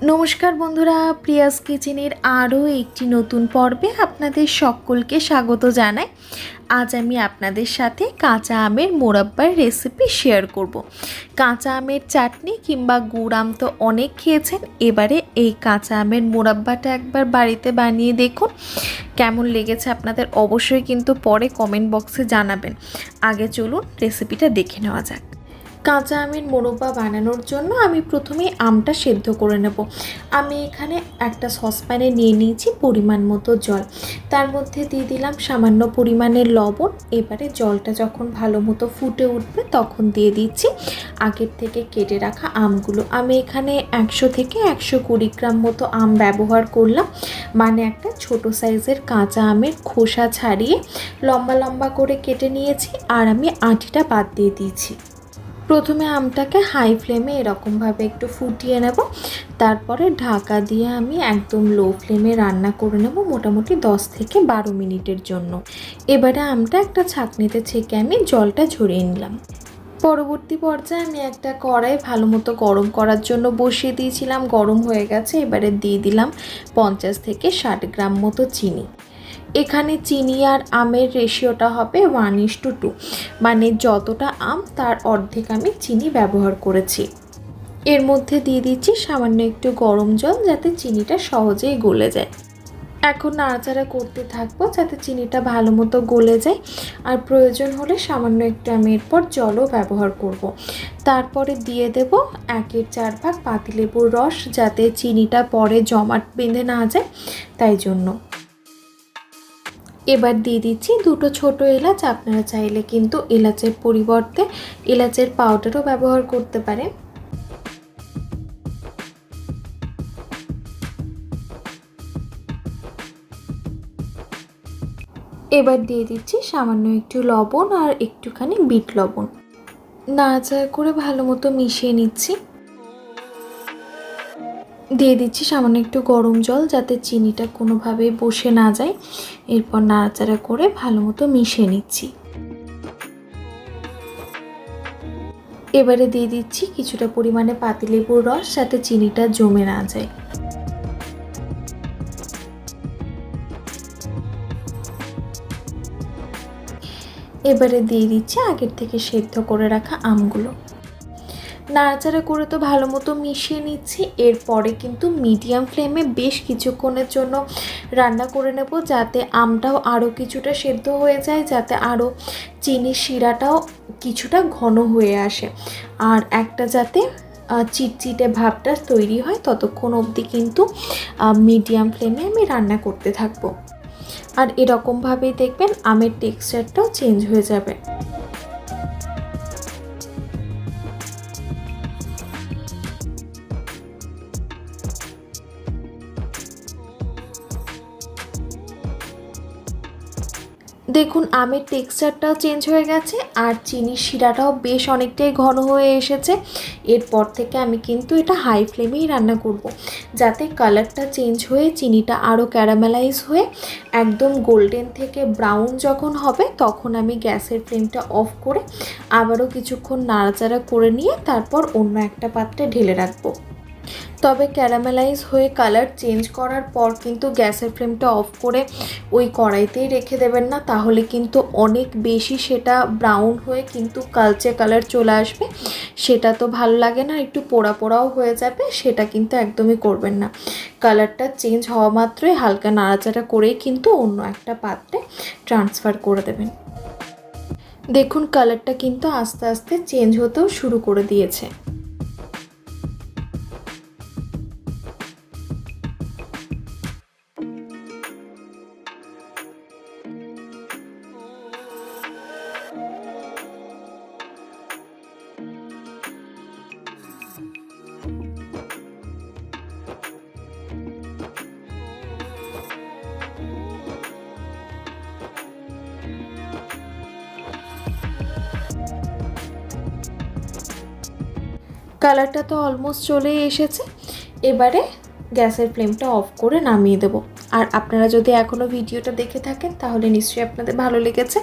নমস্কার বন্ধুরা, প্রিয়াস কিচেনের আরও একটি নতুন পর্বে আপনাদের সকলকে স্বাগত জানাই। আজ আমি আপনাদের সাথে কাঁচা আমের মোরাব্বার রেসিপি শেয়ার করব। কাঁচা আমের চাটনি কিংবা গুড় আম তো অনেক খেয়েছেন, এবারে এই কাঁচা আমের মোরাব্বাটা একবার বাড়িতে বানিয়ে দেখুন। কেমন লেগেছে আপনাদের অবশ্যই কিন্তু পরে কমেন্ট বক্সে জানাবেন। আগে চলুন রেসিপিটা দেখে নেওয়া যাক। কাঁচা আমের মোরব্বা বানানোর জন্য আমি প্রথমেই আমটা সেদ্ধ করে নেব। আমি এখানে একটা সসপ্যানে নিয়ে নিয়েছি পরিমাণ মতো জল, তার মধ্যে দিয়ে দিলাম সামান্য পরিমাণের লবণ। এবারে জলটা যখন ভালো মতো ফুটে উঠবে তখন দিয়ে দিচ্ছি আগের থেকে কেটে রাখা আমগুলো। আমি এখানে 100 থেকে 120 গ্রাম মতো আম ব্যবহার করলাম, মানে একটা ছোট সাইজের কাঁচা আমের খোসা ছাড়িয়ে লম্বা লম্বা করে কেটে নিয়েছি, আর আমি আটিটা বাদ দিয়ে দিয়েছি। প্রথমে আমটাকে হাই ফ্লেমে এরকমভাবে একটু ফুটিয়ে নেব, তারপরে ঢাকা দিয়ে আমি একদম লো ফ্লেমে রান্না করে নেব মোটামুটি 10 থেকে 12 মিনিটের জন্য। এবারে আমটা একটা ছাঁকনিতে ছেঁকে আমি জলটা ঝরিয়ে নিলাম। পরবর্তী পর্যায়ে আমি একটা কড়াই ভালো মতো গরম করার জন্য বসিয়ে দিয়েছিলাম, গরম হয়ে গেছে। এবারে দিয়ে দিলাম 50 থেকে 60 গ্রাম মতো চিনি। এখানে চিনি আর আমের রেশিওটা হবে 1:2, মানে যতটা আম তার অর্ধেক আমি চিনি ব্যবহার করেছি। এর মধ্যে দিয়ে দিচ্ছি সামান্য একটু গরম জল, যাতে চিনিটা সহজেই গলে যায়। এখন নাড়াচাড়া করতে থাকবো যাতে চিনিটা ভালো মতো গলে যায়, আর প্রয়োজন হলে সামান্য একটু আমি এরপর জলও ব্যবহার করব। তারপরে দিয়ে দেব 1/4 ভাগ পাতিলেবুর রস, যাতে চিনিটা পরে জমাট বেঁধে না যায়, তাই জন্য। এবার দিয়ে দিচ্ছি 2টো ছোটো এলাচ। আপনারা চাইলে কিন্তু এলাচের পরিবর্তে এলাচের পাউডারও ব্যবহার করতে পারেন। এবার দিয়ে দিচ্ছি সামান্য একটু লবণ আর একটুখানি বিট লবণ। নাড়াচাড়া করে ভালো মতো মিশিয়ে নিচ্ছি। দিয়ে দিচ্ছি সামান্য একটু গরম জল, যাতে চিনিটা কোনোভাবেই বসে না যায়। এরপর নাড়াচাড়া করে ভালো মতো মিশিয়ে নিচ্ছি। এবারে দিয়ে দিচ্ছি কিছুটা পরিমাণে পাতিলেবুর রস, যাতে চিনিটা জমে না যায়। এবারে দিয়ে দিচ্ছি আগের থেকে সেদ্ধ করে রাখা আমগুলো। নাড়াচাড়া করে তো ভালো মতো মিশিয়ে নিচ্ছি। এরপরে কিন্তু মিডিয়াম ফ্লেমে বেশ কিছুক্ষণের জন্য রান্না করে নেব, যাতে আমটাও আরও কিছুটা সেদ্ধ হয়ে যায়, যাতে আরও চিনির শিরাটাও কিছুটা ঘন হয়ে আসে, আর একটা যাতে চিটচিটে ভাবটা তৈরি হয়। ততক্ষণ অবধি কিন্তু মিডিয়াম ফ্লেমে আমি রান্না করতে থাকবো, আর এরকমভাবেই দেখবেন আমের টেক্সচারটাও চেঞ্জ হয়ে যাবে। দেখুন আমের টেক্সচারটাও চেঞ্জ হয়ে গেছে, আর চিনির শিরাটাও বেশ অনেকটাই ঘন হয়ে এসেছে। এরপর থেকে আমি কিন্তু এটা হাই ফ্লেমেই রান্না করব, যাতে কালারটা চেঞ্জ হয়ে চিনিটা আরও ক্যারামেলাইজ হয়ে একদম গোল্ডেন থেকে ব্রাউন যখন হবে, তখন আমি গ্যাসের ফ্লেমটা অফ করে আবারও কিছুক্ষণ নাড়াচাড়া করে নিয়ে তারপর অন্য একটা পাত্রে ঢেলে রাখবো। তবে ক্যারামেলাইজ হয়ে কালার চেঞ্জ করার পর কিন্তু গ্যাসের ফ্লেমটা অফ করে ওই কড়াইতেই রেখে দেবেন না, তাহলে কিন্তু অনেক বেশি সেটা ব্রাউন হয়ে কিন্তু কালচে কালার চলে আসবে। সেটা তো ভালো লাগে না, একটু পোড়া পোড়াও হয়ে যাবে, সেটা কিন্তু একদমই করবেন না। কালারটা চেঞ্জ হওয়া মাত্রই হালকা নাড়াচাড়া করেই কিন্তু অন্য একটা পাত্রে ট্রান্সফার করে দেবেন। দেখুন কালারটা কিন্তু আস্তে আস্তে চেঞ্জ হতেও শুরু করে দিয়েছে। কালারটা তো অলমোস্ট চলেই এসেছে। এবারে গ্যাসের ফ্লেমটা অফ করে নামিয়ে দেব। আর আপনারা যদি এখনও ভিডিওটা দেখে থাকেন তাহলে নিশ্চয়ই আপনাদের ভালো লেগেছে।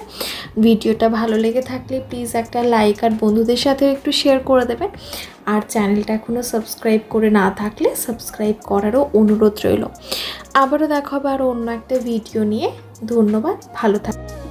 ভিডিওটা ভালো লেগে থাকলে প্লিজ একটা লাইক আর বন্ধুদের সাথেও একটু শেয়ার করে দেবেন। আর চ্যানেলটা এখনও সাবস্ক্রাইব করে না থাকলে সাবস্ক্রাইব করারও অনুরোধ রইল। আবারও দেখা হবে আর অন্য একটা ভিডিও নিয়ে। ধন্যবাদ, ভালো থাকবেন।